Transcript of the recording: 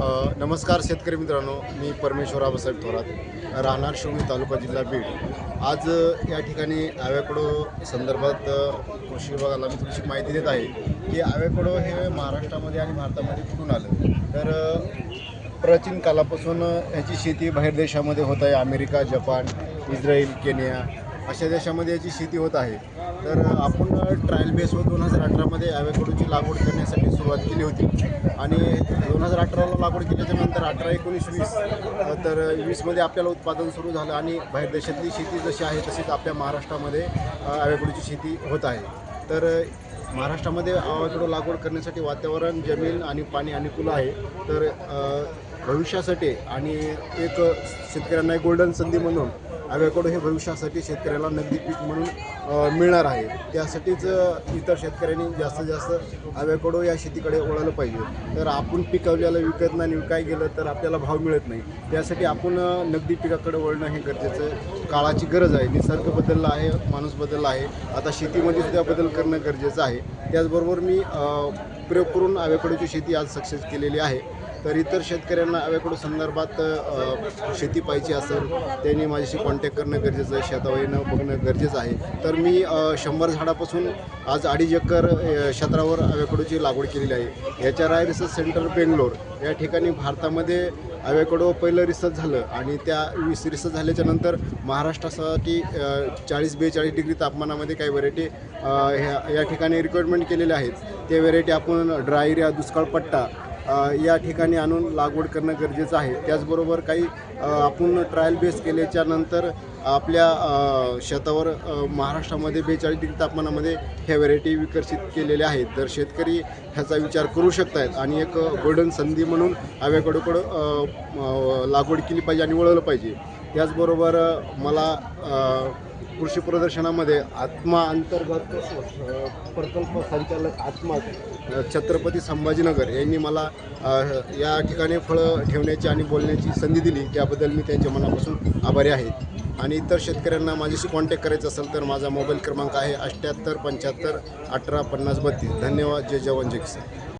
नमस्कार शेतकरी मित्रांनो, मी परमेश्वर आबासाहेब थोरात, राहणार शिवणी तालुका जिल्हा बीड। आज या ठिकाणी ॲव्होकाडो संदर्भात कृषी विभागाला मी थोडीशी माहिती देत आहे की ॲव्होकाडो हे महाराष्ट्रामध्ये आणि भारतामध्ये कुठून आलं। तर प्राचीन कालापासून याची शेती बाहेर देशामध्ये होत आहे। अमेरिका, जपान, इस्रायल, केनिया अशा देशामध्ये याची शेती होत आहे। तर आपण ट्रायल बेसवर 2018मध्ये ॲव्होकाडोची लागवड करण्यासाठी सुरुवात केली होती आणि 2018ला लागवड केल्याच्यानंतर 18, 19, 20 तर 20मध्ये आपल्याला उत्पादन सुरू झालं आणि बाहेर देशातली शेती जशी आहे तशीच आपल्या महाराष्ट्रामध्ये ॲव्होकाडोची शेती होत आहे। तर महाराष्ट्रामध्ये ॲव्होकाडो लागवड करण्यासाठी वातावरण, जमीन आणि पाणी अनुकूल आहे। तर भविष्यासाठी आणि एक शेतकऱ्यांना एक गोल्डन संधी म्हणून ॲव्होकाडो हे भविष्यासाठी शेतकऱ्याला नगदी पीक म्हणून मिळणार आहे। त्यासाठीच इतर शेतकऱ्यांनी जास्तीत जास्त ॲव्होकाडो या शेतीकडे वळलं पाहिजे। तर आपण पिकवल्याला विकत नाही, विकाय गेलं तर आपल्याला भाव मिळत नाही। त्यासाठी आपण नगदी पिकाकडे वळणं हे गरजेचं, काळाची गरज आहे। निसर्ग बदलला आहे, माणूस बदलला आहे, आता शेतीमध्ये सुद्धा बदल करणं गरजेचं आहे। त्याचबरोबर मी प्रयोग करून ॲव्होकाडोची शेती आज सक्सेस केलेली आहे। तर इतर शेतकऱ्यांना ॲव्होकाडो संदर्भात शेती पाहिजे असेल त्यांनी माझ्याशी कॉन्टॅक्ट करणं गरजेचं आहे, शेतावर येणं बघणं गरजेचं आहे। तर मी 100 झाडापासून आज 2.5 एकर क्षेत्रावर ॲव्होकाडोची लागवड केलेली आहे। HRI रिसर्च सेंटर बेंगलोर या ठिकाणी भारतामध्ये ॲव्होकाडो पहिलं रिसर्च झालं आणि त्या रिसर्च झाल्याच्या नंतर महाराष्ट्रासाठी 40-42 डिग्री तापमानामध्ये काही व्हरायटी या ठिकाणी रिक्वायरमेंट केलेल्या आहेत। त्या व्हरायटी आपण ड्राय एरिया, दुष्काळ पट्टा या ठिकाणी आणून लागवड करणं गरजेचं आहे। त्याचबरोबर काही आपण ट्रायल बेस केल्याच्या नंतर आपल्या शेतावर महाराष्ट्रामध्ये 42 डिग्री तापमानामध्ये ह्या व्हरायटी विकसित केलेल्या आहेत। तर शेतकरी ह्याचा विचार करू शकत आहेत आणि एक गोल्डन संधी म्हणून ॲव्होकाडोकडं लागवड केली पाहिजे आणि वळवलं पाहिजे। त्याचबरोबर मला कृषी प्रदर्शनामध्ये आत्मा अंतर्गत प्रकल्प संचालक आत्मा छत्रपती संभाजीनगर यांनी मला या ठिकाणी फळं ठेवण्याची आणि बोलण्याची संधी दिली, त्याबद्दल मी त्यांच्या मनापासून आभारी आहे। आणि इतर शेतकऱ्यांना माझ्याशी कॉन्टॅक्ट करायचं असेल तर माझा मोबाईल क्रमांक आहे 78 75 18 50 32। धन्यवाद। जय जवान जय किसान।